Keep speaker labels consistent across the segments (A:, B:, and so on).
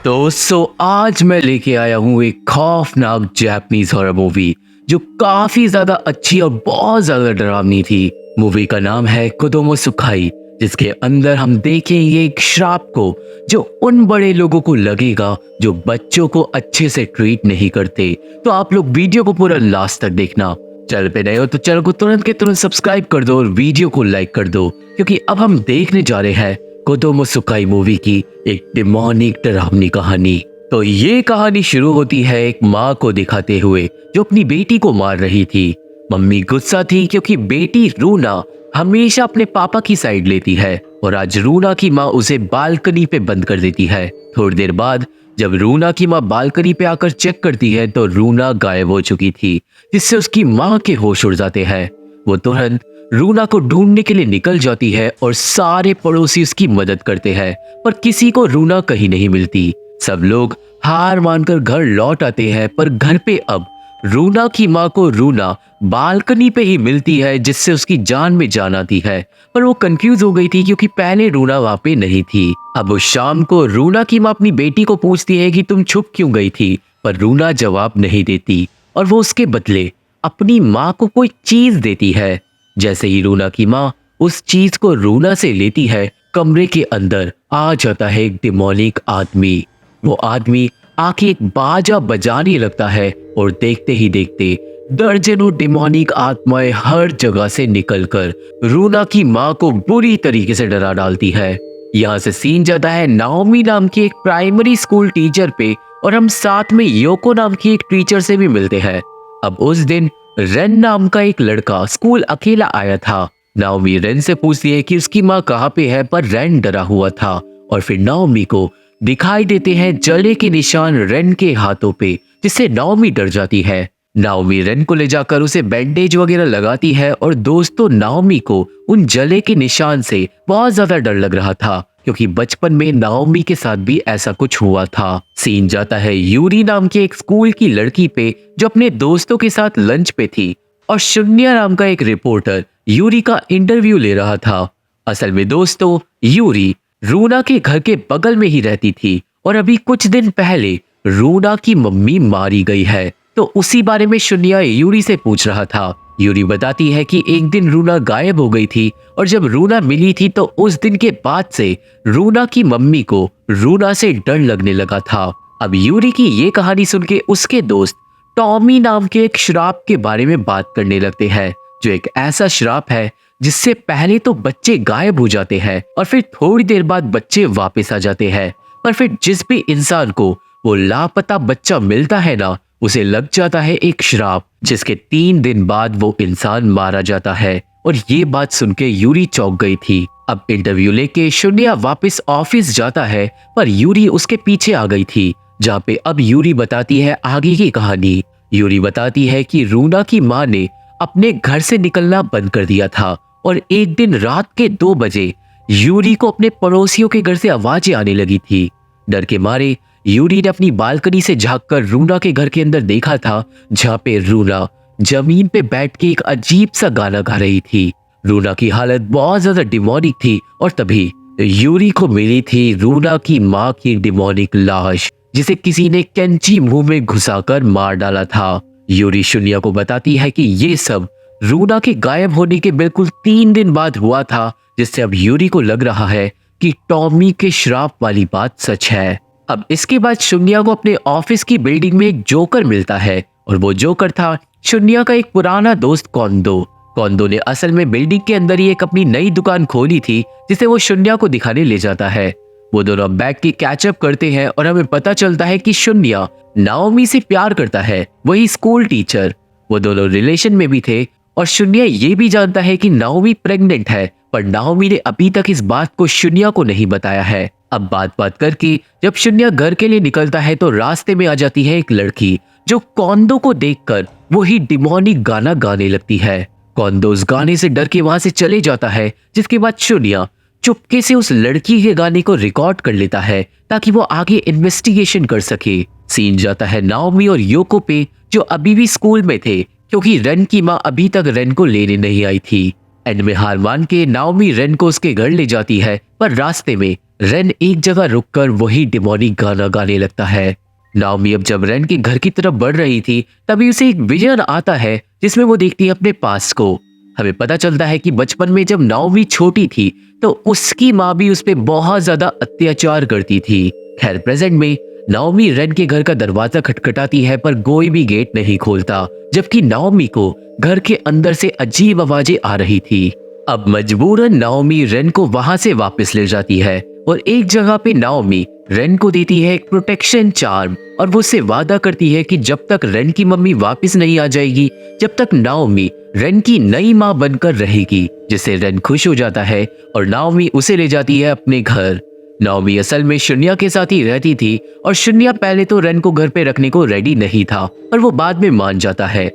A: दोस्तों आज मैं लेके आया हूँ एक खौफनाक जापानीज हॉरर मूवी जो काफी ज्यादा अच्छी और बहुत ज्यादा डरावनी थी। मूवी का नाम है कोदोमो सुखाई, जिसके अंदर हम देखेंगे एक श्राप को जो उन बड़े लोगों को लगेगा जो बच्चों को अच्छे से ट्रीट नहीं करते। तो आप लोग वीडियो को पूरा लास्ट तक देखना। चैनल पे नए हो तो चैनल को तुरंत के तुरंत सब्सक्राइब कर दो और वीडियो को लाइक कर दो, क्योंकि अब हम देखने जा रहे हैं कोदोमो सुखाई मूवी की एक डिमोनिक डरावनी कहानी। तो ये कहानी शुरू होती है एक माँ को दिखाते हुए जो अपनी बेटी को मार रही थी। मम्मी गुस्सा थी क्योंकि बेटी रूना हमेशा अपने पापा की साइड लेती है और आज रूना की माँ उसे बालकनी पे बंद कर देती है। थोड़ी देर बाद जब रूना की माँ बालकनी पे आकर चेक करती है तो रूना गायब हो चुकी थी, जिससे उसकी माँ के होश उड़ जाते हैं। वो तुरंत रूना को ढूंढने के लिए निकल जाती है और सारे पड़ोसी उसकी मदद करते हैं, पर किसी को रूना कहीं नहीं मिलती। सब लोग हार मानकर घर लौट आते हैं, पर घर पे अब रूना की माँ को रूना बालकनी पे ही मिलती है, जिससे उसकी जान में जान आती है। पर वो कंफ्यूज हो गई थी क्योंकि पहले रूना वहां पे नहीं थी। अब उस शाम को रूना की माँ अपनी बेटी को पूछती है कि तुम छुप क्यों गई थी, पर रूना जवाब नहीं देती और वो उसके बदले अपनी माँ को कोई चीज देती है। जैसे ही रूना की माँ उस चीज को रूना से लेती है, कमरे के अंदर आ जाता है एक डिमोनिक आदमी। वो आदमी आके एक बाजा बजाने लगता है और देखते ही देखते दर्जनों डिमोनिक आत्माएं हर जगह से निकलकर रूना की माँ को बुरी तरीके से डरा डालती है। यहाँ से सीन जाता है नाओमी नाम की एक प्राइमरी स्कूल टीचर पे, और हम साथ में योको नाम की एक टीचर से भी मिलते हैं। अब उस दिन रेन नाम का एक लड़का स्कूल अकेला आया था। नाओमी रेन से पूछती है कि उसकी माँ कहाँ पे है, पर रेन डरा हुआ था और फिर नाओमी को दिखाई देते हैं जले के निशान रेन के हाथों पे, जिससे नाओमी डर जाती है। नाओमी रेन को ले जाकर उसे बैंडेज वगैरह लगाती है और दोस्तों नाओमी को उन जले के निशान से बहुत ज्यादा डर लग रहा था, क्योंकि बचपन में नाओमी के साथ भी ऐसा कुछ हुआ था। सीन जाता है यूरी नाम की एक स्कूल की लड़की पे जो अपने दोस्तों के साथ लंच पे थी, और शून्य नाम का एक रिपोर्टर यूरी का इंटरव्यू ले रहा था। असल में दोस्तों यूरी रूना के घर के बगल में ही रहती थी और अभी कुछ दिन पहले रूना की मम्मी मारी गई है। तो उसी बारे में शून्य यूरी से पूछ रहा था। यूरी बताती है कि एक दिन रूना गायब हो गई थी और जब रूना मिली थी तो उस दिन के बाद से रूना की मम्मी को रूना से डर लगने लगा था। अब यूरी की ये कहानी सुन के उसके दोस्त टॉमी नाम के एक श्राप के बारे में बात करने लगते हैं, जो एक ऐसा श्राप है जिससे पहले तो बच्चे गायब हो जाते हैं और फिर थोड़ी देर बाद बच्चे वापस आ जाते हैं। पर फिर जिस भी इंसान को वो लापता बच्चा मिलता है ना, उसे लग जाता है एक श्राप, जिसके 3 दिन बाद वो इंसान मारा जाता है। और ये बात सुन के यूरी चौंक गई थी। अब इंटरव्यू लेके शून्य वापस ऑफिस जाता है, पर यूरी उसके पीछे आ गई थी, जहाँ पे अब यूरी बताती है आगे की कहानी। यूरी बताती है कि रूना की माँ ने अपने घर से निकलना बंद कर दिया था और एक दिन रात के 2 बजे यूरी को अपने पड़ोसियों के घर से आवाजें आने लगी थी। डर के मारे यूरी ने अपनी बालकनी से झांककर रूना के घर के अंदर देखा था, जहाँ पे रूना जमीन पे बैठ के एक अजीब सा गाना गा रही थी। रूना की हालत बहुत ज्यादा डिमोनिक थी और तभी यूरी को मिली थी रूना की माँ की डिमोनिक लाश, जिसे किसी ने कैंची मुंह में घुसाकर मार डाला था। यूरी शून्य को बताती है कि ये सब रूना के गायब होने के बिल्कुल 3 दिन बाद हुआ था, जिससे अब यूरी को लग रहा है कि टॉमी के श्राप वाली बात सच है। अब इसके बाद शून्य को अपने ऑफिस की बिल्डिंग में एक जोकर मिलता है, और वो जोकर था शून्य का एक पुराना दोस्त कोंदो। कोंदो ने असल में बिल्डिंग के अंदर ही एक अपनी नई दुकान खोली थी, जिसे वो शून्य को दिखाने ले जाता है। वो दोनों बैठ के कैचअप करते हैं और हमें पता चलता है कि शून्य नाओमी से प्यार करता है, वही स्कूल टीचर। वो दोनों रिलेशन में भी थे और शून्य ये भी जानता है कि नाओमी प्रेग्नेंट है, पर नाओमी ने अभी तक इस बात को शून्य को नहीं बताया है। अब बात करके जब शून्य घर के लिए निकलता है तो रास्ते में आ जाती है एक लड़की, जो कोंदो को देखकर वही डिमोनिक गाना गाने लगती है। कोंदो उस गाने से डर के वहां से चले जाता है, जिसके बाद शून्य चुपके से उस लड़की के गाने को रिकॉर्ड कर लेता है ताकि वो आगे इन्वेस्टिगेशन कर सके। सीन जाता है नाओमी और योको पे, जो अभी भी स्कूल में थे, क्योंकि रेन की माँ अभी तक रेन को लेने नहीं आई थी। एंड में हार मान के नाओमी रेन को उसके घर ले जाती है, पर रास्ते में रेन एक जगह रुककर वही डिमोनिक गाना गाने लगता है। नाओमी अब जब रेन के घर की तरफ बढ़ रही थी तभी उसे एक विजन आता है जिसमें वो देखती है अपने पास को। हमें पता चलता है कि बचपन में जब नाओमी छोटी थी तो उसकी माँ भी उस पर बहुत ज्यादा अत्याचार करती थी। खैर प्रेजेंट में नाओमी रेन के घर का दरवाजा खटखटाती है पर कोई भी गेट नहीं खोलता, जबकि नाओमी को घर के अंदर से अजीब आवाजें आ रही थी। अब मजबूरन नाओमी रेन को वहां से वापस ले जाती है और एक जगह पे नाओमी रेन को देती है एक प्रोटेक्शन चार्म और वो उससे वादा करती है कि जब तक रेन की मम्मी वापस नहीं आ जाएगी जब तक नाओमी रेन की नई माँ बनकर रहेगी, जिससे रेन खुश हो जाता है और नाओमी उसे ले जाती है अपने घर। नाओमी असल में शुन्या के साथ ही रहती थी और शुन्या पहले तो रेन को घर पे रखने को रेडी नहीं था पर वो बाद में मान जाता है।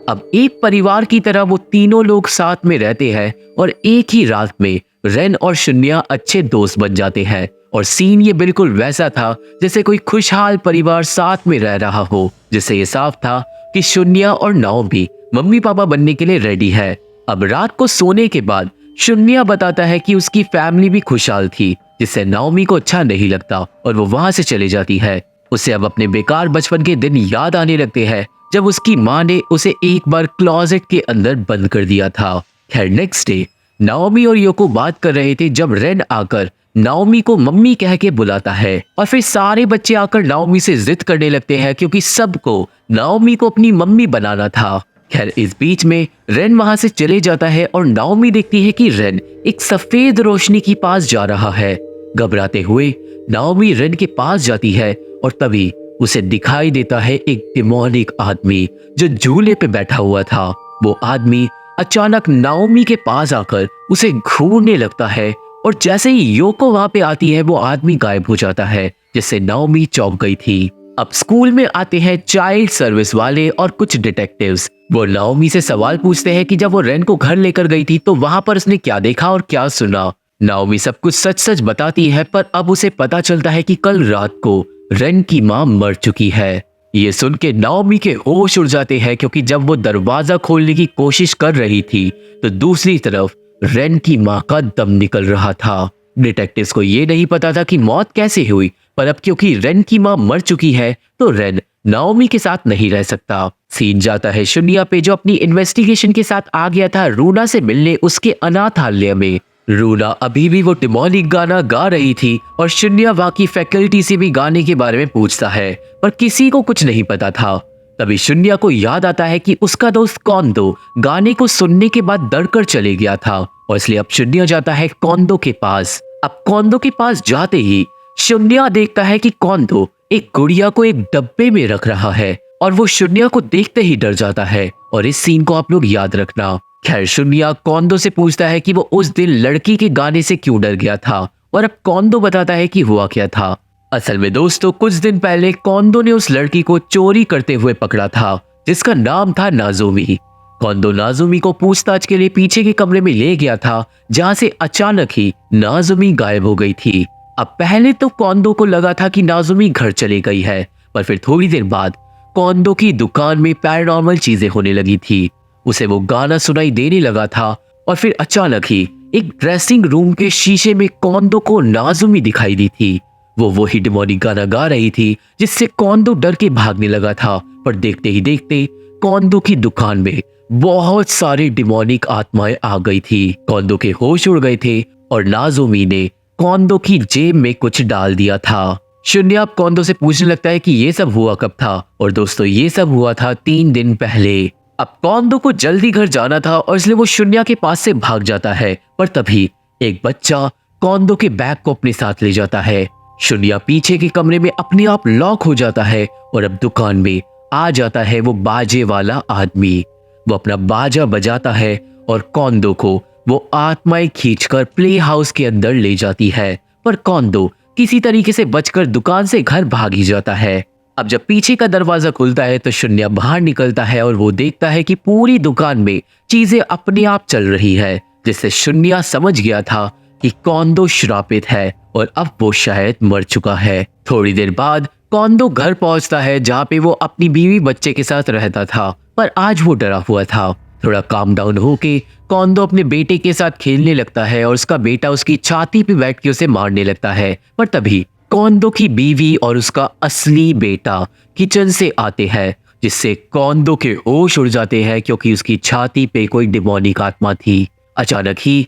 A: अब एक परिवार की तरह वो तीनों लोग साथ में रहते हैं और एक ही रात में रेन और शुन्या अच्छे दोस्त बन जाते हैं और सीन ये बिल्कुल वैसा था जैसे कोई खुशहाल परिवार साथ में रह रहा हो, जिससे ये साफ था कि शुन्या और नाओमी मम्मी पापा बनने के लिए रेडी है। अब रात को सोने के बाद शुन्या बताता है कि उसकी फैमिली भी खुशहाल थी, जिससे नाओमी को अच्छा नहीं लगता और वो वहां से चली जाती है। उसे अब अपने बेकार बचपन के दिन याद आने लगते हैं जब उसकी माँ ने उसे एक बार क्लोजेट के अंदर बंद कर दिया था। खैर नेक्स्ट डे नाओमी और योको बात कर रहे थे जब रेन आकर नाओमी को मम्मी कह के बुलाता है और फिर सारे बच्चे आकर नाओमी से जिद करने लगते हैं क्योंकि सबको नाओमी को अपनी मम्मी बनाना था। खैर इस बीच में रेन वहां से चले जाता है और नाओमी देखती है कि रेन एक सफेद रोशनी के पास जा रहा है। घबराते हुए नाओमी रेन के पास जाती है और तभी उसे दिखाई देता है एक डिमोनिक आदमी जो झूले पे बैठा हुआ था। वो आदमी अचानक नाओमी के पास आकर उसे घूरने लगता है और जैसे ही योको वहां पे आती है वो आदमी गायब हो जाता है, जिससे नाओमी चौंक गई थी। अब स्कूल में आते हैं चाइल्ड सर्विस वाले और कुछ डिटेक्टिव्स। वो नाओमी से सवाल पूछते हैं कि जब वो रेन को घर लेकर गई थी तो वहां पर उसने क्या देखा और क्या सुना। नाओमी सब कुछ सच सच बताती है पर अब उसे पता चलता है कि कल रात को रेन की माँ मर चुकी है। ये सुन के नाओमी के होश उड़ जाते हैं क्योंकि जब वो दरवाजा खोलने की कोशिश कर रही थी तो दूसरी तरफ रेन की माँ का दम निकल रहा था। डिटेक्टिव्स को ये नहीं पता था कि मौत कैसे हुई, पर अब क्योंकि रेन की माँ मर चुकी है तो रेन नाओमी के साथ नहीं रह सकता। सीन जाता है शुन्या पे जो अपनी इन्वेस्टिगेशन के साथ आ गया था रूना से मिलने उसके अनाथालय में। रूना अभी भी वो डिमोनिक गाना गा रही थी और शुन्या वहां की फैकल्टी से भी गाने के बारे में पूछता है पर किसी को कुछ नहीं पता था। तभी शुन्या को याद आता है कि उसका दोस्त कोंदो गाने को सुनने के बाद डर कर चले गया था और इसलिए अब शुन्या जाता है कोंदो के पास। अब कोंदो के पास जाते ही शुन्या देखता है कि कोंदो एक गुड़िया को एक डब्बे में रख रहा है और वो शुन्या को देखते ही डर जाता है और इस सीन को आप लोग याद रखना। खैर शुन्या कोंदो से पूछता है कि वो उस दिन लड़की के गाने से क्यों डर गया था और अब कोंदो बताता है कि हुआ क्या था। असल में दोस्तों कुछ दिन पहले कोंदो ने उस लड़की को चोरी करते हुए पकड़ा था जिसका नाम था नाजुमी। कोंदो नाजुमी को पूछताछ के लिए पीछे के कमरे में ले गया था जहां से अचानक ही नाजुमी गायब हो गई थी। अब पहले तो कोंदो को लगा था कि नाजुमी घर चली गई है, पर फिर थोड़ी देर बाद कोंदो की दुकान में पैरानॉर्मल चीजें होने लगी थी। उसे वो गाना सुनाई देने लगा था और फिर अचानक ही एक ड्रेसिंग रूम के शीशे में कोंदो को नाजुमी दिखाई दी थी। वो वही डिमोनिक गाना गा रही थी जिससे कोंदो डर के भागने लगा था, पर देखते ही देखते कोंदो की दुकान में बहुत सारी डिमोनिक आत्माएं आ गई थी। कोंदो के होश उड़ गए थे और नाजुमी ने कोंदो की जेब में कुछ डाल दिया था। शुन्या अब कोंदो से पूछने लगता है कि ये सब हुआ कब था और दोस्तों ये सब हुआ था 3 दिन पहले। अब कोंदो को जल्दी घर जाना था और इसलिए वो शुन्या के पास से भाग जाता है, पर तभी एक बच्चा कोंदो के बैग को अपने साथ ले जाता है। शुन्या पीछे के कमरे में अपने आप लॉक हो जाता है और अब दुकान में आ जाता है वो बाजे वाला आदमी। वो अपना बाजा बजाता है और कोंदो को वो आत्माएं खींचकर प्ले हाउस के अंदर ले जाती है, पर कोंदो किसी तरीके से बचकर दुकान से घर भाग ही जाता है। अब जब पीछे का दरवाजा खुलता है तो शुन्या बाहर निकलता है और वो देखता है कि पूरी दुकान में चीजें अपने आप चल रही है, जिससे शुन्या समझ गया था कि कोंदो श्रापित है और अब वो शायद मर चुका है। थोड़ी देर बाद कोंदो घर पहुंचता है जहाँ पे वो अपनी बीवी बच्चे के साथ रहता था, पर आज वो डरा हुआ था। थोड़ा काम डाउन होके कॉन्डो अपने बेटे के साथ खेलने लगता है और उसका बेटा उसकी छाती पे बैठ के उसे मारने लगता है। पर तभी कॉन्डो की बीवी और उसका असली बेटा किचन से आते हैं, जिससे कॉन्डो के होश उड़ जाते हैं क्योंकि उसकी छाती पे कोई डिमोनिक आत्मा थी। अचानक ही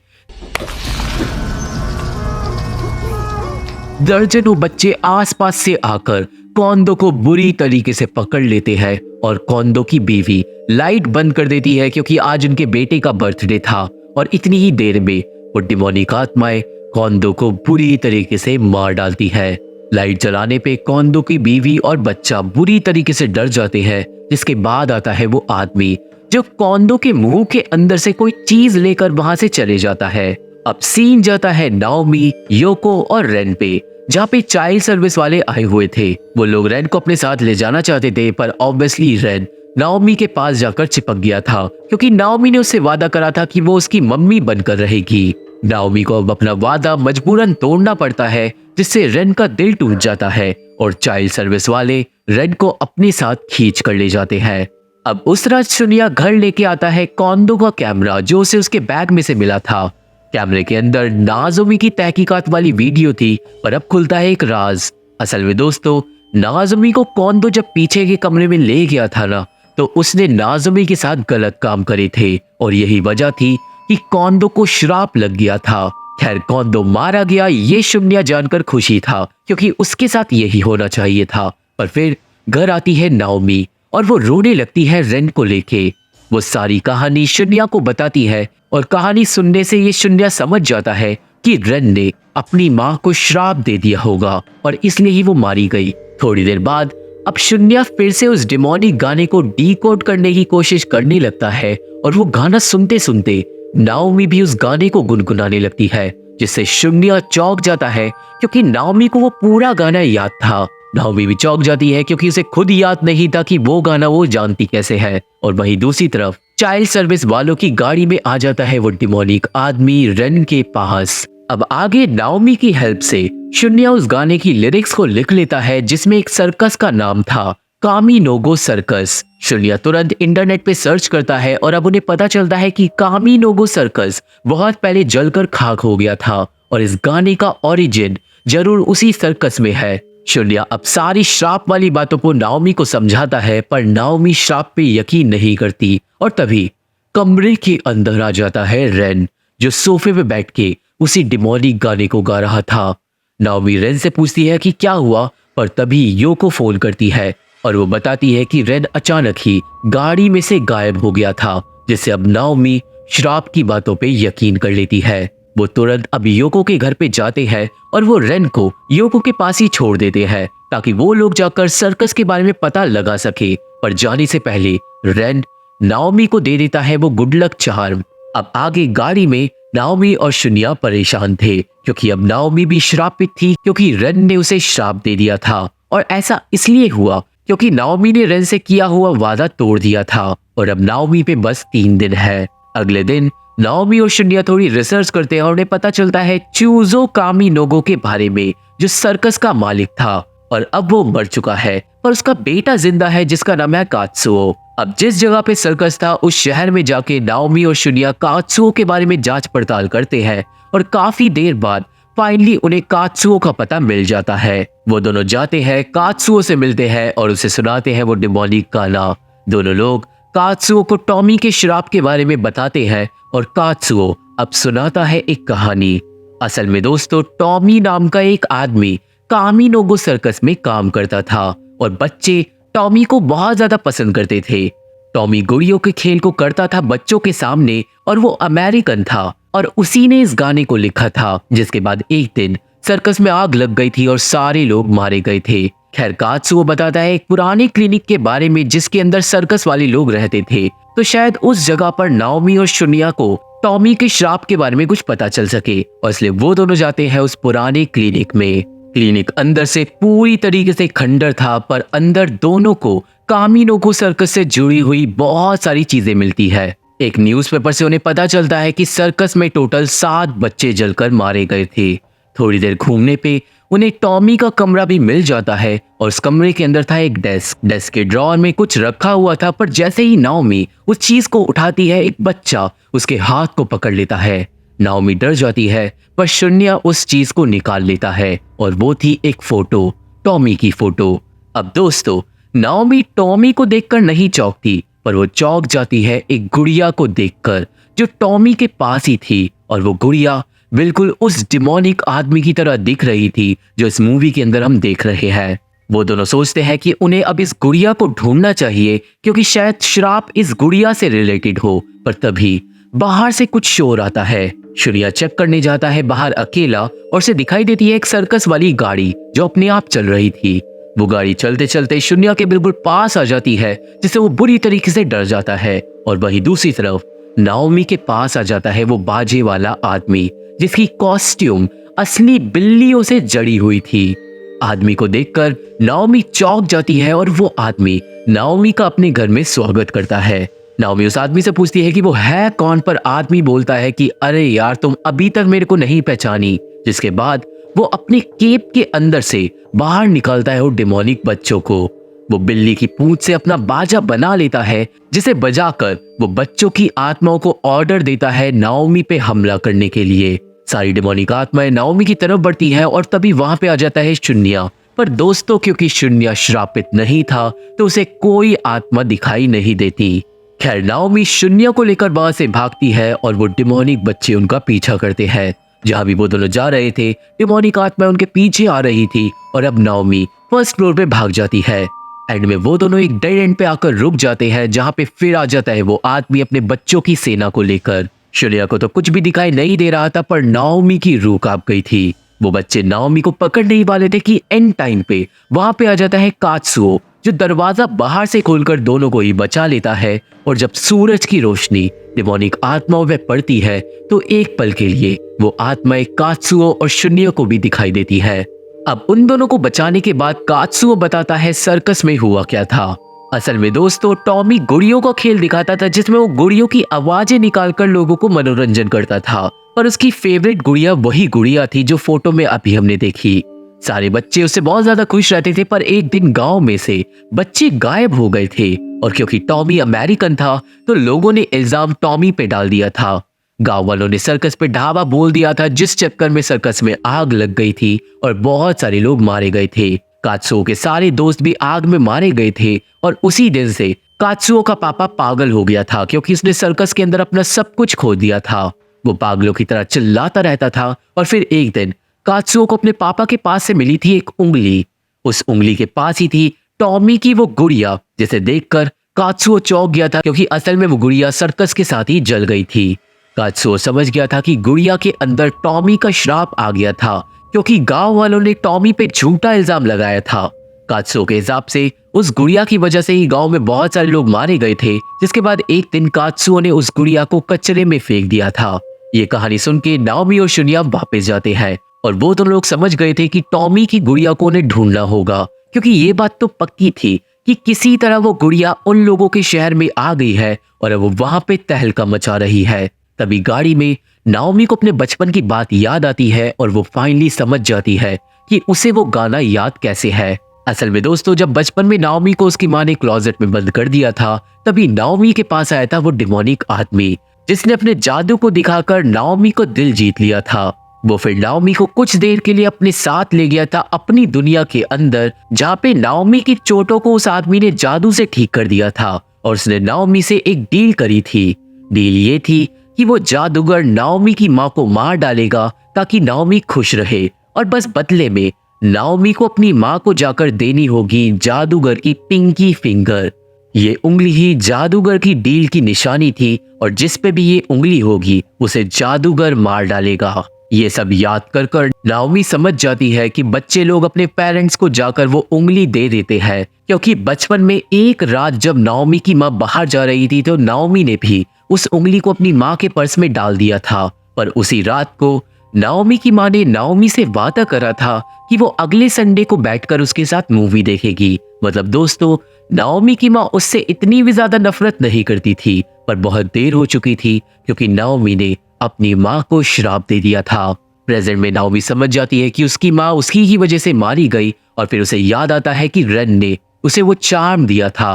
A: दर्जनों बच्चे आसपास से आकर कॉन्डो को बुरी तरीके से पकड़ लेते हैं और कॉन्डो की बीवी लाइट बंद कर देती है क्योंकि आज उनके बेटे का बर्थडे था और इतनी ही देर में वो डिमोनिक आत्माएं कॉन्डो को बुरी तरीके से मार डालती है। लाइट जलाने पे कॉन्डो की बीवी और बच्चा बुरी तरीके से डर जाते हैं, जिसके बाद आता है वो आदमी जो कॉन्डो के मुंह के अंदर से कोई चीज लेकर वहां से चले जाता है। अब सीन जाता है नाओमी, योको और रेन पे, जहाँ पे चाइल्ड सर्विस वाले आए हुए थे। वो लोग रेन को अपने साथ ले जाना चाहते थे, पर ऑब्वियसली रेन नाओमी के पास जाकर चिपक गया था क्योंकि नाओमी ने उससे वादा करा था कि वो उसकी मम्मी बनकर रहेगी। नाओमी को अब अपना वादा मजबूरन तोड़ना पड़ता है, जिससे रेन का दिल टूट जाता है और चाइल्ड सर्विस वाले रेन को अपने साथ खींच कर ले जाते हैं। अब उस रात शुनिया घर लेके आता है कॉन्डो का कैमरा जो उसे उसके बैग में से मिला था। कैमरे के अंदर नाज़ुमी की तहकीकात वाली वीडियो थी, पर अब खुलता है एक राज। असल में दोस्तों, नाज़ुमी को कॉन्डो जब पीछे के कमरे में ले गया था ना, तो उसने नाज़ुमी के साथ गलत काम करे थे और यही वजह थी कि कॉन्डो को श्राप लग गया था। खैर, कॉन्डो मारा गया ये शुनिया जानकर खुशी था क्योंकि उसके साथ यही होना चाहिए था। पर फिर घर आती है नाओमी और वो रोने लगती है रेन को लेके। वो सारी कहानी शुनिया को बताती है और कहानी सुनने से ये शुनिया समझ जाता है कि रेन ने अपनी माँ को श्राप दे दिया होगा और इसलिए ही वो मारी गई। थोड़ी देर बाद अब शुनिया फिर से उस डिमोनिक गाने को डीकोड करने की कोशिश करने लगता है और वो गाना सुनते सुनते नाओमी भी उस गाने को गुनगुनाने लगती है, जिससे शुनिया चौंक जाता है क्योंकि नाओमी को वो पूरा गाना याद था। नाओमी भी चौंक जाती है क्योंकि उसे खुद याद नहीं था कि वो गाना वो जानती कैसे है। और वहीं दूसरी तरफ चाइल्ड सर्विस वालों की गाड़ी में आ जाता है वो डिमोनिक आदमी रेन के पास। अब आगे नाओमी की हेल्प से शुनिया उस गाने की लिरिक्स को लिख लेता है जिसमें एक सर्कस का नाम था, कामिनोगो सर्कस। शुनिया तुरंत इंटरनेट पे सर्च करता है और अब उन्हें पता चलता है कि कामिनोगो सर्कस बहुत पहले जलकर खाक हो गया था और इस गाने का ओरिजिन जरूर उसी सर्कस में है। शुनिया अब सारी श्राप वाली बातों को नाओमी को समझाता है, पर नाओमी श्राप पे यकीन नहीं करती और तभी कमरे के अंदर आ जाता है रेन, जो सोफे पे बैठ के उसी डिमोनिक गाने को गा रहा था। नाओमी रेन से पूछती है कि क्या हुआ, पर तभी योको फोन करती है और वो बताती है कि रेन अचानक ही गाड़ी में से गायब हो गया था, जिससे अब नाओमी श्राप की बातों पे यकीन कर लेती है। वो तुरंत अब योको के घर पे जाते हैं और वो रेन को योको के पास ही छोड़ देते हैं ताकि वो लोग जाकर सर्कस के बारे में पता लगा सके। पर जाने से पहले रेन नाओमी को दे देता है वो गुड लक चार्म। अब आगे गाड़ी में नाओमी और शुनिया परेशान थे क्योंकि अब नाओमी भी श्रापित थी क्योंकि रेन ने उसे श्राप दे दिया था और ऐसा इसलिए हुआ क्योंकि नाओमी ने रेन से किया हुआ वादा तोड़ दिया था और अब नाओमी पे बस 3 दिन है। अगले दिन नाओमी और शुनिया थोड़ी रिसर्च करते हैं और उन्हें पता चलता है चूजो कामिनोगो के बारे में, जो सर्कस का मालिक था और अब वो मर चुका है, पर उसका बेटा जिंदा है जिसका नाम है कात्सुओ। अब जिस जगह पे सर्कस था उस शहर में जाके नाओमी और शुनिया कात्सुओ के बारे में जांच पड़ताल करते हैं और काफी देर बाद फाइनली उन्हें कात्सुओ का पता मिल जाता है। वो दोनों जाते हैं, कात्सुओ से मिलते हैं और उसे सुनाते हैं वो डिमोनिक गाना। दोनों लोग कात्सुओ को टॉमी के श्राप के बारे में बताते हैं और कात्सुओ अब सुनाता है एक कहानी। असल में दोस्तों, टॉमी नाम का एक आदमी कामिनोगो सर्कस में काम करता था और बच्चे टॉमी को बहुत ज्यादा पसंद करते थे। टॉमी गुड़ियों के खेल को करता था बच्चों के सामने और वो अमेरिकन था और उसी ने इस गाने को लिखा था, जिसके बाद एक दिन सर्कस में आग लग गई थी और सारे लोग मारे गए थे। खैर, कात्सुओ बताता है एक पुराने क्लिनिक के बारे में जिसके अंदर सर्कस वाले लोग रहते थे, तो शायद उस जगह पर नाओमी और शुनिया को टॉमी के श्राप के बारे में कुछ पता चल सके और इसलिए वो दोनों जाते हैं उस पुराने क्लिनिक में। क्लिनिक अंदर से पूरी तरीके से खंडर था, पर अंदर दोनों को कामिनोगो सर्कस से जुड़ी हुई बहुत सारी चीजें मिलती है। एक न्यूज़पेपर से उन्हें पता चलता है कि सर्कस में टोटल 7 बच्चे जलकर मारे गए थे। थोड़ी देर घूमने पे उन्हें टॉमी का कमरा भी मिल जाता है और उस कमरे के अंदर था एक डेस्क के ड्रॉअर में कुछ रखा हुआ था, पर जैसे ही नाओमी उस चीज को उठाती है, एक बच्चा उसके हाथ को पकड़ लेता है। नाओमी डर जाती है, पर शून्य उस चीज को निकाल लेता है और वो थी एक फोटो, टॉमी की फोटो। अब दोस्तों, नाओमी टॉमी को देखकर नहीं चौंकती, पर वो चौंक जाती है एक गुड़िया को देखकर जो टॉमी के पास ही थी, और वो गुड़िया बिल्कुल उस डिमोनिक आदमी की तरह दिख रही थी जो इस मूवी के अंदर हम देख रहे हैं। वो दोनों सोचते हैं कि उन्हें अब इस गुड़िया को ढूंढना चाहिए क्योंकि शायद श्राप इस गुड़िया से रिलेटेड हो, पर तभी बाहर से कुछ शोर आता है। शून्य चेक करने जाता है बाहर अकेला और उसे दिखाई देती है एक सर्कस वाली गाड़ी जो अपने आप चल रही थी। वो गाड़ी चलते चलते शून्य के बिल्कुल पास आ जाती है, जिससे वो बुरी तरीके से डर जाता है। और वही दूसरी तरफ नाओमी के पास आ जाता है वो बाजे वाला आदमी जिसकी कॉस्ट्यूम असली बिल्लियों से जड़ी हुई थी। आदमी को देखकर नाओमी चौंक जाती है और वो आदमी नाओमी का अपने घर में स्वागत करता है। नाओमी उस आदमी से पूछती है कि वो है कौन, पर आदमी बोलता है कि अरे यार, तुम अभी तक मेरे को नहीं पहचानी। जिसके बाद वो अपने केप के अंदर से बाहर निकालता है वो डिमोनिक बच्चों को। वो बिल्ली की पूंछ से अपना बाजा बना लेता है, जिसे बजाकर वो बच्चों की आत्माओं को ऑर्डर देता है नाओमी पे हमला करने के लिए। सारी डिमोनिक आत्माएं नाओमी की तरफ बढ़ती हैं और तभी वहां पे आ जाता है शून्य। पर दोस्तों, क्योंकि शून्य श्रापित नहीं था तो उसे कोई आत्मा दिखाई नहीं देती। खैर, नाओमी शून्य को लेकर वहां से भागती है और वो डिमोनिक बच्चे उनका पीछा करते हैं। जहां भी वो दोनों जा रहे थे, डिमोनिक आत्मा उनके पीछे आ रही थी और अब नाओमी फर्स्ट फ्लोर पे भाग जाती है। एंड में वो दोनों एक डेड एंड पे आकर रुक जाते हैं, जहां पे फिर आ जाता है वो आदमी अपने बच्चों की सेना को लेकर। शून्य को तो कुछ भी दिखाई नहीं दे रहा था, पर नाओमी की रूह कांप गई थी। वो बच्चे नाओमी को पकड़ने ही वाले थे कि एंड टाइम पे वहां पे आ जाता है कात्सुओ, जो दरवाजा बाहर से खोलकर दोनों को ही बचा लेता है। और जब सूरज की रोशनी डिमोनिक आत्माओं पे पड़ती है तो एक पल के लिए वो आत्माएं कात्सुओ और शून्य को भी दिखाई देती है। अब उन दोनों को बचाने के बाद कात्सुओ बताता है सर्कस में हुआ क्या था। असल में दोस्तों, टॉमी गुड़ियों का खेल दिखाता था जिसमें वो गुड़ियों की आवाजें निकालकर लोगों को मनोरंजन करता था, पर उसकी फेवरेट गुड़िया वही गुड़िया थी जो फोटो में अभी हमने देखी। सारे बच्चे उससे बहुत ज्यादा खुश रहते थे, पर एक दिन गांव में से बच्चे गायब हो गए थे और क्योंकि टॉमी अमेरिकन था तो लोगों ने इल्जाम टॉमी पे डाल दिया था। गांव वालों ने सर्कस पे ढाबा बोल दिया था, जिस चक्कर में सर्कस में आग लग गई थी और बहुत सारे लोग मारे गए थे। कात्सुओ के सारे दोस्त भी आग में मारे गए थे और उसी दिन से कात्सुओ का पापा पागल हो गया था क्योंकि उसने सर्कस के अंदर अपना सब कुछ खो दिया था। वो पागलों की तरह चिल्लाता रहता था और फिर एक दिन कात्सुओ को अपने पापा के पास से मिली थी एक उंगली। उस उंगली के पास ही थी टॉमी की वो गुड़िया, जिसे देखकर कात्सुओ चौंक गया था क्योंकि असल में वो गुड़िया सर्कस के साथ ही जल गई थी। कात्सुओ समझ गया था कि गुड़िया के अंदर टॉमी का श्राप आ गया था क्योंकि गांव वालों ने टॉमी पे झूठा इल्जाम लगाया था। कात्सुओ के हिसाब से उस गुड़िया की वजह से ही गांव में बहुत सारे लोग मारे गए थे, जिसके बाद एक दिन कात्सुओ ने उस गुड़िया को कचरे में फेंक दिया था। ये कहानी सुन के नाओमी और शून्य वापस जाते हैं और वो दोनों लोग समझ गए थे कि टॉमी की गुड़िया को उन्हें ढूंढना होगा, क्योंकि ये बात तो पक्की थी कि किसी तरह वो गुड़िया उन लोगों के शहर में आ गई है और अब वो वहां पे तहलका मचा रही है। तभी गाड़ी में नाओमी को अपने बचपन की बात याद आती है और वो फाइनली समझ जाती है कि उसे वो गाना याद कैसे है। असल में दोस्तों, जब बचपन में नाओमी को उसकी माँ ने क्लोजेट में बंद कर दिया था, तभी नाओमी के पास आया था वो डिमोनिक आदमी जिसने अपने जादू को दिखाकर नाओमी को दिल जीत लिया था। वो फिर नाओमी को कुछ देर के लिए अपने साथ ले गया था अपनी दुनिया के अंदर, जहाँ पे नाओमी की चोटों को उस आदमी ने जादू से ठीक कर दिया था और उसने नाओमी से एक डील करी थी। डील ये थी कि वो जादूगर नाओमी की माँ को मार डालेगा ताकि नाओमी खुश रहे और बस बदले में नाओमी को अपनी माँ को जाकर देनी होगी जादूगर की पिंकी फिंगर। ये उंगली ही जादूगर की डील की निशानी थी और जिस पे भी ये उंगली होगी उसे जादूगर मार डालेगा। ये सब याद कर कर नाओमी समझ जाती है कि बच्चे लोग अपने पेरेंट्स को जाकर वो उंगली दे देते हैं, क्योंकि बचपन में एक रात जब नाओमी की माँ बाहर जा रही थी तो नाओमी ने भी उस उंगली को अपनी माँ के पर्स में डाल दिया था। पर उसी रात को नाओमी की माँ ने नाओमी से वादा करा था कि वो अगले संडे को बैठकर उसके साथ मूवी देखेगी। मतलब दोस्तों, नाओमी की माँ उससे इतनी भी ज्यादा नफरत नहीं करती थी, पर बहुत देर हो चुकी थी क्योंकि नाओमी ने अपनी माँ को श्राप दे दिया था। प्रेजेंट में नाओमी समझ जाती है कि उसकी माँ उसकी ही वजह से मारी गई और फिर उसे याद आता है कि रेन ने उसे वो चार्म दिया था।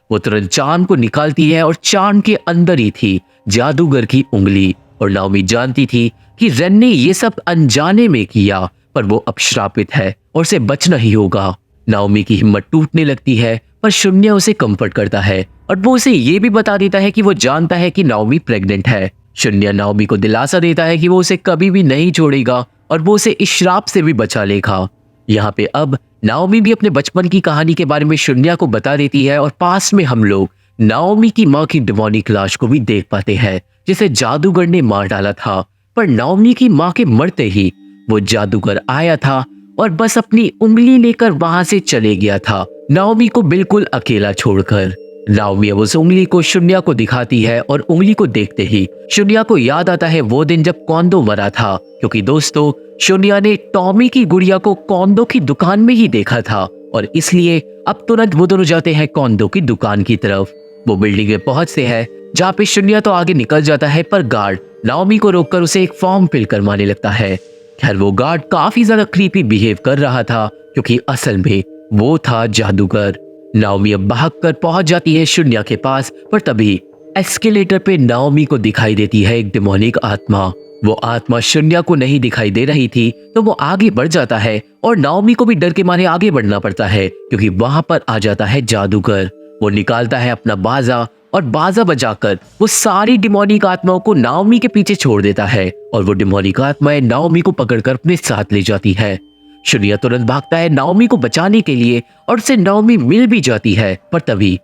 A: वो तुरंत चार्म को निकालती है और चार्म के अंदर ही थी जादूगर की उंगली। और नाओमी जानती थी कि रेन ने ये सब अनजाने में किया, पर वो अब श्रापित है और उसे बचना ही होगा। नाओमी की हिम्मत टूटने लगती है, पर शून्य उसे कंफर्ट करता है और वो उसे ये भी बता देता है कि वो जानता है कि नाओमी प्रेग्नेंट है। शून्य नाओमी को दिलासा देता है कि वो उसे कभी भी नहीं छोड़ेगा और वो उसे इस श्राप से भी बचा लेगा। यहाँ पे अब नाओमी भी अपने बचपन की कहानी के बारे में शून्य को बता देती है और पास में हम लोग नाओमी की माँ की डिमोनिक लाश को भी देख पाते हैं, जिसे जादूगर ने मार डाला था। पर नाओमी की माँ के मरते ही वो जादूगर आया था और बस अपनी उंगली लेकर वहां से चले गया था, नाओमी को बिल्कुल अकेला छोड़कर। नाओमी अब उस उंगली को शून्य को दिखाती है और उंगली को देखते ही शून्य को याद आता है वो दिन जब कोंदो मरा था, क्योंकि दोस्तों शून्य ने टॉमी की गुड़िया को कोंदो की दुकान में ही देखा था और इसलिए अब तुरंत वो दोनों जाते हैं कोंदो की दुकान की तरफ। वो बिल्डिंग में पहुंचते हैं जहाँ पे शून्य तो आगे निकल जाता है, पर गार्ड नाओमी को रोककर उसे एक फॉर्म फिल करवाने लगता है। खैर वो गार्ड काफी ज्यादा क्रीपी बिहेव कर रहा था, क्योंकि असल में वो था जादूगर। नाओमी अब भागकर पहुंच जाती है शून्य के पास, पर तभी एस्केलेटर पे नाओमी को दिखाई देती है एक डिमोनिक आत्मा। वो आत्मा शून्य को नहीं दिखाई दे रही थी, तो वो आगे बढ़ जाता है और नाओमी को भी डर के मारे आगे बढ़ना पड़ता है, क्योंकि वहां पर आ जाता है जादूगर। वो निकालता है अपना बाजा और बाजा बजाकर वो सारी डिमोनिक आत्माओं को नाओमी के पीछे छोड़ देता है और वो डिमोनिक आत्माएं नाओमी को पकड़कर अपने साथ ले जाती है। शून्य तुरंत भागता है नाओमी को बचाने के लिए और उसे नाओमी मिल भी जाती है, पर तभी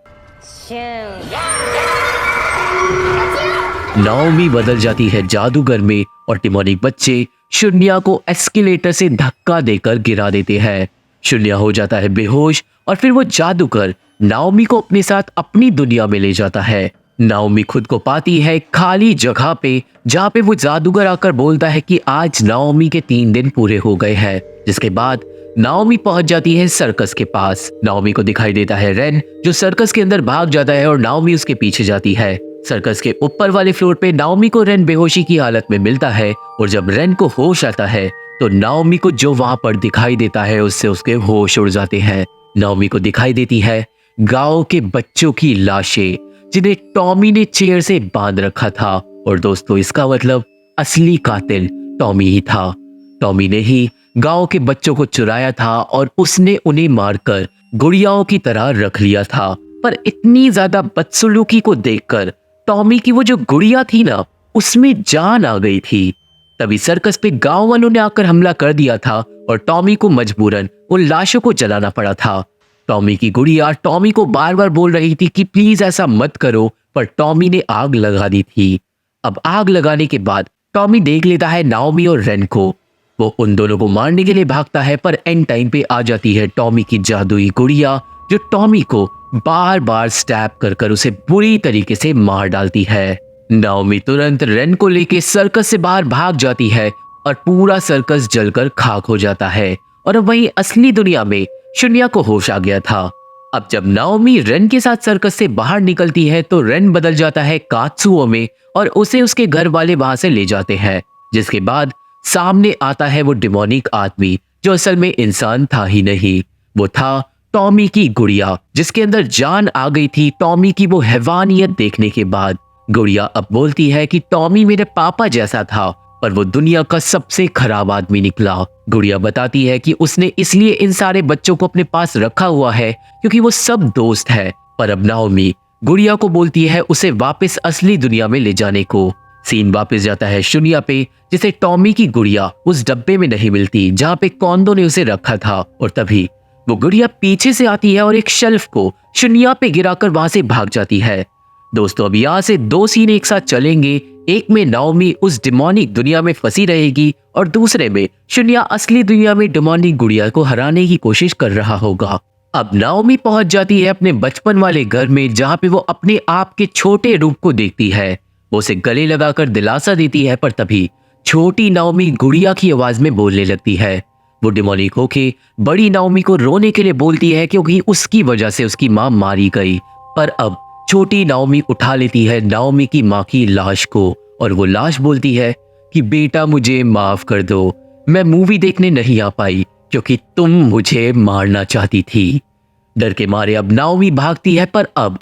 A: नाओमी बदल जाती है जादूगर में और डिमोनिक बच्चे शून्य को एस्केलेटर से धक्का देकर गिरा देते हैं। शून्य हो जाता है बेहोश और फिर वो जादूगर नाओमी को अपने साथ अपनी दुनिया में ले जाता है। नाओमी खुद को पाती है खाली जगह पे, जहाँ पे वो जादूगर आकर बोलता है कि आज नाओमी के 3 दिन पूरे हो गए हैं। जिसके बाद नाओमी पहुंच जाती है सर्कस के पास। नाओमी को दिखाई देता है रेन, जो सर्कस के अंदर भाग जाता है और नाओमी उसके पीछे जाती है। सर्कस के ऊपर वाले फ्लोर पे नाओमी को रेन बेहोशी की हालत में मिलता है और जब रेन को होश आता है तो नाओमी को जो वहां पर दिखाई देता है उससे उसके होश उड़ जाते हैं। नाओमी को दिखाई देती है गांव के बच्चों की लाशें, जिन्हें टॉमी ने चेयर से बांध रखा था। और दोस्तों इसका मतलब असली कातिल टॉमी ही था। टॉमी ने ही गांव के बच्चों को चुराया था और उसने उन्हें मारकर गुड़ियाओं की तरह रख लिया था। पर इतनी ज्यादा बदसलूकी को देखकर टॉमी की वो जो गुड़िया थी ना, उसमें जान आ गई थी। तभी सर्कस पे गांव वालों ने आकर हमला कर दिया था और टॉमी को मजबूरन उन लाशों को जलाना पड़ा था। टॉमी की गुड़िया टॉमी को बार बार बोल रही थी कि प्लीज ऐसा मत करो, पर टॉमी ने आग लगा दी थी। अब आग लगाने के बाद टॉमी देख लेता है नाओमी और रेन को। वो उन दोनों को मारने के लिए भागता है, पर एंड टाइम पे आ जाती है टॉमी की जादुई गुड़िया, जो टॉमी को बार बार स्टैब कर कर उसे बुरी तरीके से मार डालती है। नाओमी तुरंत रेन को लेके सर्कस से बाहर भाग जाती है और पूरा सर्कस जलकर खाक हो जाता है। और अब वहीं असली दुनिया में शून्य को होश आ गया था। अब जब नाओमी रेन के साथ सर्कस से बाहर निकलती है तो रेन बदल जाता है कात्सुओ में और उसे उसके घर वाले वहां से ले जाते हैं। जिसके बाद सामने आता है वो डिमोनिक आदमी, जो असल में इंसान था ही नहीं, वो था टॉमी की गुड़िया, जिसके अंदर जान आ गई थी टॉमी की वो हैवानियत देखने के बाद। गुड़िया अब बोलती है कि टॉमी मेरे पापा जैसा था, पर वो दुनिया का सबसे खराब आदमी निकला। गुड़िया बताती है कि उसने इसलिए इन सारे बच्चों को अपने पास रखा हुआ है क्योंकि वो सब दोस्त है। पर अब नाओमी गुड़िया को बोलती है उसे वापस असली दुनिया में ले जाने को। सीन वापस जाता है शून्य पे, जिसे टॉमी की गुड़िया उस डब्बे में नहीं मिलती जहाँ पे कोंदो ने उसे रखा था। और तभी वो गुड़िया पीछे से आती है और एक शेल्फ को शून्य पे गिराकर वहां से भाग जाती है। दोस्तों अब यहाँ से 2 सीन एक साथ चलेंगे। एक में नाओमी उस डिमोनिक दुनिया में फंसी रहेगी और दूसरे में शून्य असली दुनिया में डिमोनिक गुड़िया को हराने की कोशिश कर रहा होगा। अब नाओमी पहुंच जाती है अपने बचपन वाले घर में, जहाँ पे वो अपने आप के छोटे रूप को देखती है। वो उसे गले लगाकर दिलासा देती है, पर तभी छोटी नाओमी गुड़िया की आवाज में बोलने लगती है। वो डिमोनिक होके बड़ी नाओमी को रोने के लिए बोलती है क्योंकि उसकी वजह से उसकी माँ मारी गई। पर अब छोटी नाओमी उठा लेती है नाओमी की माँ की लाश को और वो लाश बोलती है, कि बेटा मुझे माफ कर दो, मैं मूवी देखने नहीं आ पाई क्योंकि तुम मुझे मारना चाहती थी। डर के मारे अब नाओमी भागती है, पर अब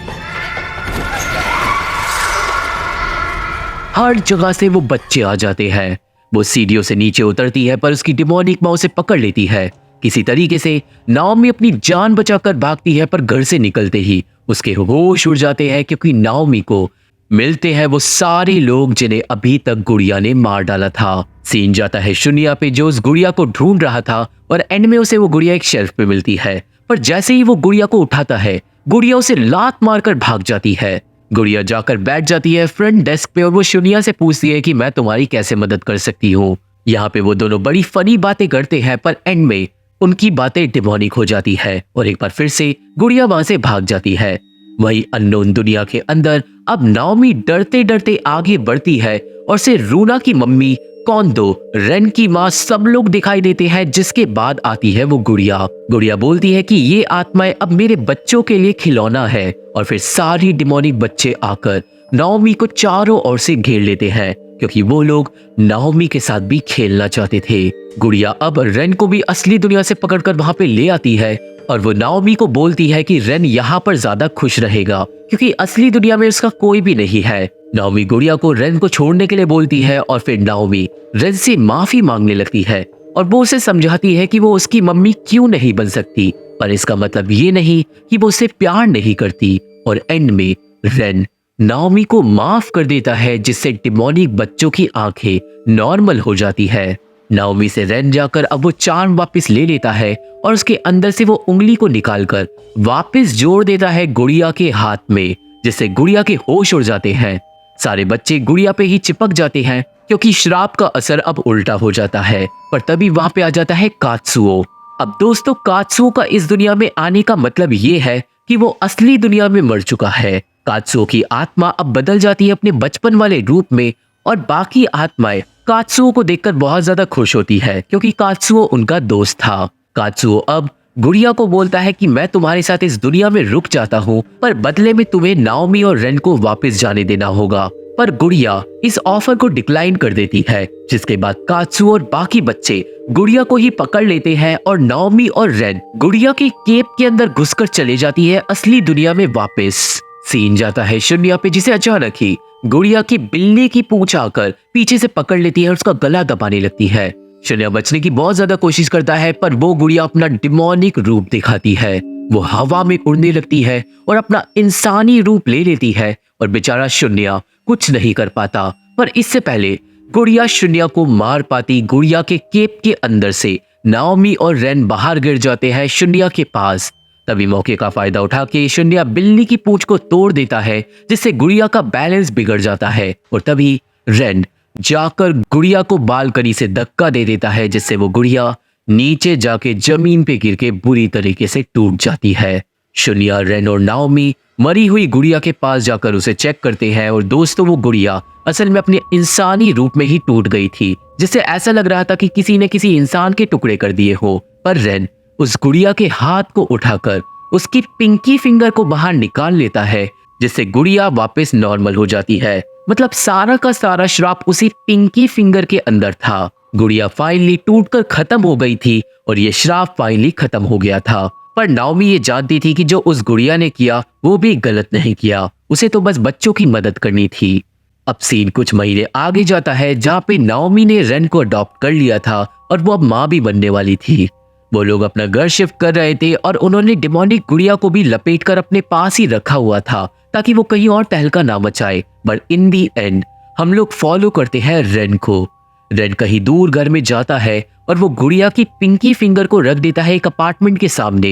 A: हर जगह से वो बच्चे आ जाते हैं। वो सीढ़ियों से नीचे उतरती है पर उसकी डिमोनिक माँ उसे पकड़ लेती है। किसी तरीके से नाओमी अपनी जान बचाकर भागती है, पर घर से निकलते ही उसके होश उड़ जाते हैं क्योंकि नाओमी को मिलते हैं वो सारे लोग जिन्हें अभी तक गुड़िया ने मार डाला था। सीन जाता है शुनिया पे, जो उस गुड़िया को ढूंढ रहा था, और एंड में उसे वो गुड़िया एक शेल्फ पे मिलती है। पर जैसे ही वो गुड़िया को उठाता है, गुड़िया उसे लात मारकर भाग जाती है। गुड़िया जाकर बैठ जाती है फ्रंट डेस्क पे और वो शुनिया से पूछती है कि मैं तुम्हारी कैसे मदद कर सकती हूँ। यहाँ पे वो दोनों बड़ी फनी बातें करते हैं, पर एंड में उनकी बातें डिमोनिक हो जाती है और एक बार फिर से गुड़िया वहां से भाग जाती है। वही अननोन दुनिया के अंदर अब नाओमी डरते डरते आगे बढ़ती है और से रूना की मम्मी, कॉन्दो, रेन की माँ सब लोग दिखाई देते हैं। जिसके बाद आती है वो गुड़िया। गुड़िया बोलती है कि ये आत्माएं अब मेरे बच्चों के लिए खिलौना है, और फिर सारी डिमोनिक बच्चे आकर नाओमी को चारों ओर से घेर लेते हैं क्योंकि वो लोग नाओमी के साथ भी खेलना चाहते थे। गुड़िया अब रेन को भी असली दुनिया से पकड़कर वहां पे ले आती है और वो नाओमी को बोलती है कि रेन यहाँ पर ज्यादा खुश रहेगा क्योंकि असली दुनिया में उसका कोई भी नहीं है। नाओमी गुड़िया को रेन को छोड़ने के लिए बोलती है और फिर नाओमी रेन से माफी मांगने लगती है और वो उसे समझाती है कि वो उसकी मम्मी क्यों नहीं बन सकती, पर इसका मतलब ये नहीं कि वो उसे प्यार नहीं करती। और एंड में रेन नाओमी को माफ कर देता है, जिससे डिमोनिक बच्चों की आंखें नॉर्मल हो जाती है। नाओमी से रेन जाकर अब वो चार्म वापस ले लेता है और उसके अंदर से वो उंगली को निकालकर वापस जोड़ देता है गुड़िया के हाथ में, जिससे गुड़िया के होश उड़ जाते हैं। सारे बच्चे गुड़िया पे ही चिपक जाते हैं क्योंकि श्राप का असर अब उल्टा हो जाता है। पर तभी वहां पे आ जाता है कात्सुओ। अब दोस्तों, कात्सुओ का इस दुनिया में आने का मतलब ये है कि वो असली दुनिया में मर चुका है। कात्सुओ की आत्मा अब बदल जाती है अपने बचपन वाले रूप में और बाकी आत्माएं कात्सुओ को देखकर बहुत ज्यादा खुश होती है क्योंकि कात्सुओ उनका दोस्त था। कात्सुओ अब गुड़िया को बोलता है कि मैं तुम्हारे साथ इस दुनिया में रुक जाता हूँ, पर बदले में तुम्हें नाओमी और रेन को वापस जाने देना होगा। पर गुड़िया इस ऑफर को डिक्लाइन कर देती है, जिसके बाद कात्सुओ और बाकी बच्चे गुड़िया को ही पकड़ लेते हैं और नाओमी और रेन गुड़िया के केप के अंदर घुसकर चले जाती है असली दुनिया में वापस। सीन जाता है शुनिया पे, जिसे अचानक ही गुड़िया की बिल्ली की पूंछ आकर पीछे से पकड़ लेती है और उसका गला दबाने लगती है। शुनिया बचने की बहुत ज्यादा कोशिश करता है, पर वो गुड़िया अपना डिमोनिक रूप दिखाती है। वो हवा में उड़ने लगती है और अपना इंसानी रूप ले लेती है और बेचारा शुनिया कुछ नहीं कर पाता। पर इससे पहले गुड़िया शुनिया को मार पाती, गुड़िया के केप के अंदर से नाओमी और रेन बाहर गिर जाते हैं शुनिया के पास। तभी मौके का फायदा उठा के शुनिया बिल्ली की पूंछ को तोड़ देता है, जिससे गुड़िया का बैलेंस बिगड़ जाता है। और तभी रेन जाकर गुड़िया को बालकनी से धक्का दे देता है, जिससे वो गुड़िया नीचे जाके जमीन पे गिर के बुरी तरीके से टूट जाती है। शुनिया, रेन और नाओमी मरी हुई गुड़िया के पास जाकर उसे चेक करते हैं और दोस्तों, वो गुड़िया असल में अपने इंसानी रूप में ही टूट गई थी, जिससे ऐसा लग रहा था कि किसी ने किसी इंसान के टुकड़े कर दिए हो। पर रेन उस गुड़िया के हाथ को उठाकर उसकी पिंकी फिंगर को बाहर निकाल लेता है, जिससे गुड़िया वापस नॉर्मल हो जाती है। मतलब सारा का सारा श्राप उसी पिंकी फिंगर के अंदर था। गुड़िया फाइनली टूटकर खत्म हो गई थी और ये श्राप फाइनली खत्म हो गया था। पर नाओमी ये जानती थी कि जो उस गुड़िया ने किया वो भी गलत नहीं किया, उसे तो बस बच्चों की मदद करनी थी। अब सीन कुछ महीने आगे जाता है, जहाँ पे नाओमी ने रेन को अडॉप्ट कर लिया था और वो अब माँ भी बनने वाली थी। वो लोग अपना घर शिफ्ट कर रहे थे और उन्होंने डिमोनिक गुड़िया को भी लपेटकर अपने पास ही रखा हुआ था ताकि वो कहीं और तहलका ना मचाए। बट इन दी एंड हम लोग फॉलो करते हैं रेन को। रेन कहीं दूर घर में जाता है और वो गुड़िया की पिंकी फिंगर को रख देता है एक अपार्टमेंट के सामने।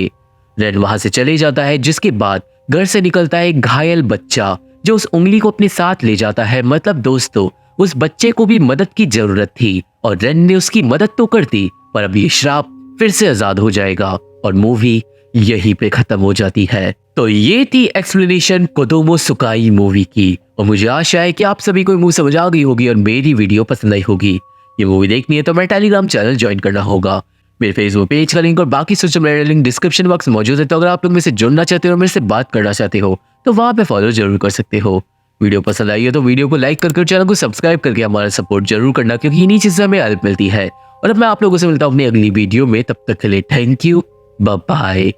A: रेन वहां से चले जाता है, जिसके बाद घर से निकलता है एक घायल बच्चा जो उस उंगली को अपने साथ ले जाता है। मतलब दोस्तों, उस बच्चे को भी मदद की जरूरत थी और रेन ने उसकी मदद तो कर दी, पर अब ये श्राप फिर से आजाद हो जाएगा और मूवी यहीं पे खत्म हो जाती है। तो ये थी एक्सप्लेनेशन कोदोमो सुकाई मूवी की, और मुझे आशा है कि आप सभी को मूवी समझ आ गई होगी और मेरी वीडियो पसंद आई होगी। ये मूवी देखनी है तो मेरा टेलीग्राम चैनल ज्वाइन करना होगा। मेरे फेसबुक पेज का लिंक और बाकी social media link description box में मौजूद है। तो अगर आप लोग मेरे से जुड़ना चाहते हो और मेरे से बात करना चाहते हो तो वहां पे फॉलो जरूर कर सकते हो। वीडियो पसंद आई है तो वीडियो को लाइक करके चैनल को सब्सक्राइब करके हमारा सपोर्ट जरूर करना, क्योंकि इन्हीं चीज़ से हमें हेल्प मिलती है। और अब मैं आप लोगों से मिलता हूँ अपनी अगली वीडियो में, तब तक के लिए थैंक यू, बाय बाय।